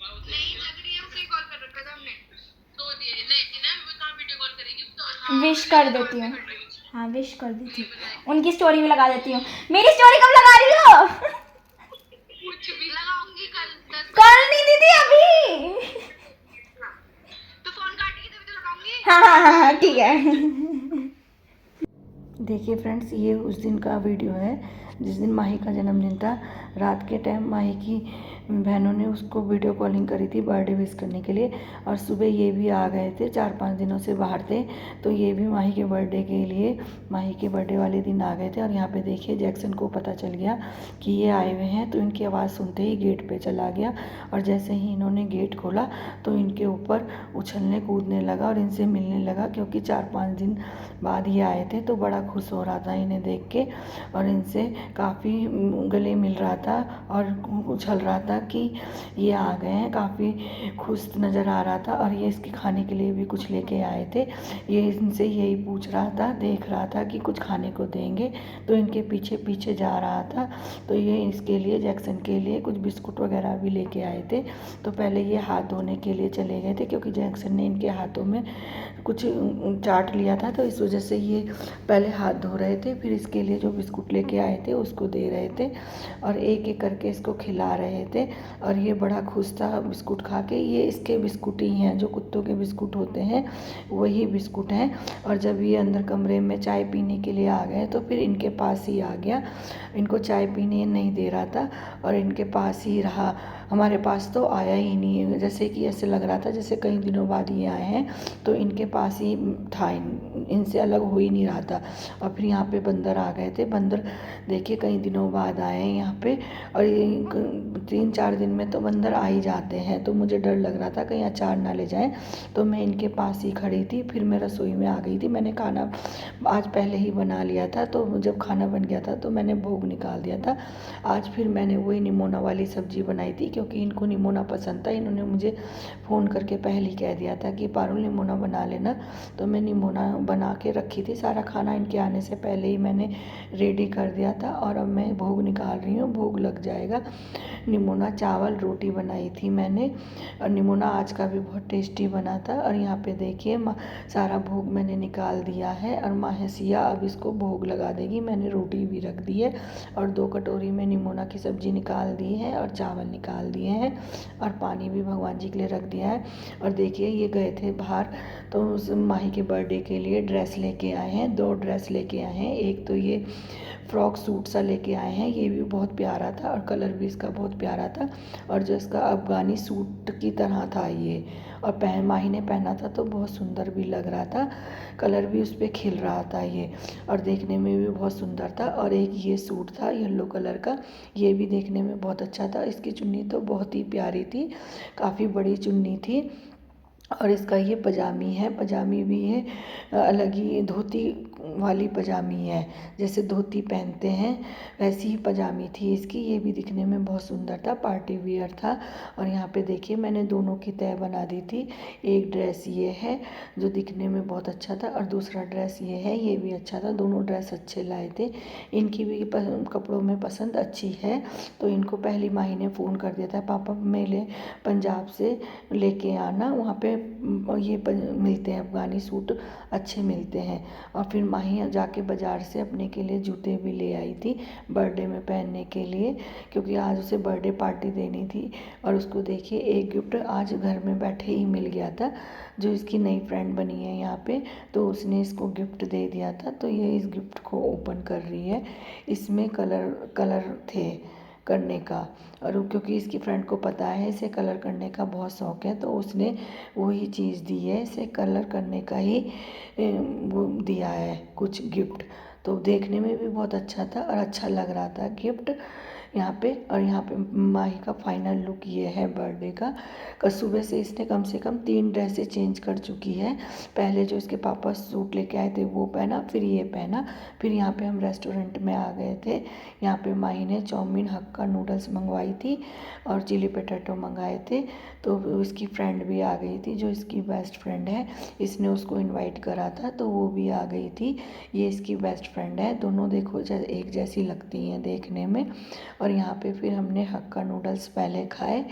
नहीं लग रही है, उसे कॉल कर रखा था हमने। तो ये नहीं ना, वो कहाँ वीडियो कॉल करेगी तो। विश कर देती हूँ। हाँ विश कर देती हूँ, उनकी स्टोरी भी लगा देती हूँ। मेरी स्टोरी कब लगा रही हो? कुछ भी लगाऊंगी कल 10 कल बजे। नहीं दीदी, अभी। तो फोन काटेगी तभी तो लगाऊंगी। हाँ हाँ हाँ हाँ ठीक है। देखिए फ्रेंड्स, ये उस दिन का वीडियो है जिस दिन माही का जन्मदिन था। रात के टाइम माही की बहनों ने उसको वीडियो कॉलिंग करी थी बर्थडे विश करने के लिए, और सुबह ये भी आ गए थे, 4-5 दिनों से बाहर थे, तो ये भी माही के बर्थडे के लिए, माही के बर्थडे वाले दिन आ गए थे। और यहाँ पे देखिए जैक्सन को पता चल गया कि ये आए हुए हैं, तो इनकी आवाज़ सुनते ही गेट पे चला गया, और जैसे ही इन्होंने गेट खोला तो इनके ऊपर उछलने कूदने लगा और इनसे मिलने लगा, क्योंकि 4-5 दिन बाद ये आए थे, तो बड़ा खुश हो रहा था इन्हें देख के, और इनसे काफ़ी गले मिल रहा था और उछल रहा था कि ये आ गए हैं, काफ़ी खुश नज़र आ रहा था। और ये इसके खाने के लिए भी कुछ लेके आए थे, ये इनसे यही पूछ रहा था, देख रहा था कि कुछ खाने को देंगे, तो इनके पीछे पीछे जा रहा था। तो ये इसके लिए, जैक्सन के लिए कुछ बिस्कुट वगैरह भी लेके आए थे। तो पहले ये हाथ धोने के लिए चले गए थे, क्योंकि जैक्सन ने इनके हाथों में कुछ चाट लिया था, तो इस वजह से ये पहले हाथ धो रहे थे, फिर इसके लिए जो बिस्कुट लेके आए थे उसको दे रहे थे, और एक एक करके इसको खिला रहे थे। और ये बड़ा खुश था बिस्कुट खा के। ये इसके बिस्कुट ही हैं, जो कुत्तों के बिस्कुट होते हैं वही बिस्कुट हैं। और जब ये अंदर कमरे में चाय पीने के लिए आ गए, तो फिर इनके पास ही आ गया, इनको चाय पीने नहीं दे रहा था और इनके पास ही रहा। हमारे पास तो आया ही नहीं है, जैसे कि ऐसे लग रहा था जैसे कई दिनों बाद ये आए हैं, तो इनके पास ही था, इनसे अलग हो ही नहीं रहा था। और फिर यहाँ पे बंदर आ गए थे, बंदर देखिए कई दिनों बाद आए हैं यहाँ पे, और 3-4 दिन में तो बंदर आ ही जाते हैं, तो मुझे डर लग रहा था कहीं अचार ना ले जाएं, तो मैं इनके पास ही खड़ी थी। फिर मैं रसोई में आ गई थी, मैंने खाना आज पहले ही बना लिया था, तो जब खाना बन गया था तो मैंने भोग निकाल दिया था। आज फिर मैंने वही निमोना वाली सब्ज़ी बनाई थी, क्योंकि इनको निमोना पसंद था। इन्होंने मुझे फ़ोन करके पहले ही कह दिया था कि पारुल निमोना बना लेना, तो मैं निमोना बना के रखी थी, सारा खाना इनके आने से पहले ही मैंने रेडी कर दिया था। और अब मैं भोग निकाल रही हूँ, भोग लग जाएगा। निमोना चावल रोटी बनाई थी मैंने, और निमोना आज का भी बहुत टेस्टी बना था। और यहाँ पे देखिए सारा भोग मैंने निकाल दिया है, और माँ हसिया अब इसको भोग लगा देगी। मैंने रोटी भी रख दी है, और 2 कटोरी में निमोना की सब्ज़ी निकाल दी है, और चावल निकाल दिए हैं, और पानी भी भगवान जी के लिए रख दिया है। और देखिए ये गए थे बाहर, तो उस माही के बर्थडे के लिए ड्रेस लेके आए हैं, 2 ड्रेस लेके आए हैं। एक तो ये फ्रॉक सूट सा लेके आए हैं, ये भी बहुत प्यारा था, और कलर भी इसका बहुत प्यारा था, और जो इसका अफ़गानी सूट की तरह था ये, और माही ने पहना था तो बहुत सुंदर भी लग रहा था, कलर भी उस पर खिल रहा था ये, और देखने में भी बहुत सुंदर था। और एक ये सूट था येलो कलर का, ये भी देखने में बहुत अच्छा था। इसकी चुन्नी तो बहुत ही प्यारी थी, काफ़ी बड़ी चुन्नी थी। और इसका ये पजामी है, पजामी भी है अलग ही, धोती वाली पजामी है, जैसे धोती पहनते हैं वैसी ही पजामी थी इसकी। ये भी दिखने में बहुत सुंदर था, पार्टी वियर था। और यहाँ पे देखिए मैंने दोनों की तय बना दी थी। एक ड्रेस ये है जो दिखने में बहुत अच्छा था, और दूसरा ड्रेस ये है, ये भी अच्छा था। दोनों ड्रेस अच्छे लाए थे, इनकी भी कपड़ों में पसंद अच्छी है। तो इनको पहली माही ने फ़ोन कर दिया था, पापा मेरे पंजाब से लेके आना, वहाँ पे ये मिलते हैं अफ़गानी सूट, अच्छे मिलते हैं। और फिर माही जाके बाज़ार से अपने के लिए जूते भी ले आई थी बर्थडे में पहनने के लिए, क्योंकि आज उसे बर्थडे पार्टी देनी थी। और उसको देखिए एक गिफ्ट आज घर में बैठे ही मिल गया था, जो इसकी नई फ्रेंड बनी है यहाँ पे, तो उसने इसको गिफ्ट दे दिया था। तो ये इस गिफ्ट को ओपन कर रही है। इसमें कलर कलर थे करने का, और क्योंकि इसकी फ्रेंड को पता है इसे कलर करने का बहुत शौक़ है, तो उसने वही चीज़ दी है, इसे कलर करने का ही वो दिया है कुछ गिफ्ट। तो देखने में भी बहुत अच्छा था और अच्छा लग रहा था गिफ्ट यहाँ पे। और यहाँ पे माही का फाइनल लुक ये है बर्थडे का सुबह से इसने कम से कम 3 ड्रेसें चेंज कर चुकी है। पहले जो इसके पापा सूट लेके आए थे वो पहना, फिर ये पहना, फिर यहाँ पे हम रेस्टोरेंट में आ गए थे। यहाँ पे माही ने चाउमीन हक्का नूडल्स मंगवाई थी और चिली पटेटो मंगाए थे। तो इसकी फ्रेंड भी आ गई थी, जो इसकी बेस्ट फ्रेंड है, इसने उसको इनवाइट करा था, तो वो भी आ गई थी। ये इसकी बेस्ट फ्रेंड है, दोनों देखो एक जैसी लगती हैं देखने में। और यहाँ पे फिर हमने हक्का नूडल्स पहले खाए।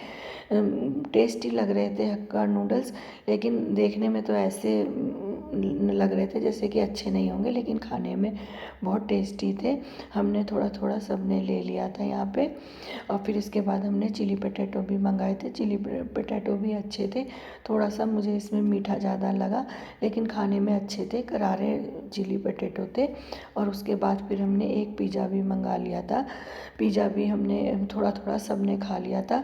टेस्टी लग रहे थे हक्का नूडल्स, लेकिन देखने में तो ऐसे लग रहे थे जैसे कि अच्छे नहीं होंगे, लेकिन खाने में बहुत टेस्टी थे। हमने थोड़ा थोड़ा सब ने ले लिया था यहाँ पे। और फिर इसके बाद हमने चिली पटेटो भी मंगाए थे। चिली पटेटो भी अच्छे थे, थोड़ा सा मुझे इसमें मीठा ज़्यादा लगा, लेकिन खाने में अच्छे थे, करारे चिली पटेटो थे। और उसके बाद फिर हमने एक पिज़्ज़ा भी मंगा लिया था। पिज़्ज़ा भी हमने थोड़ा थोड़ा सब ने खा लिया था।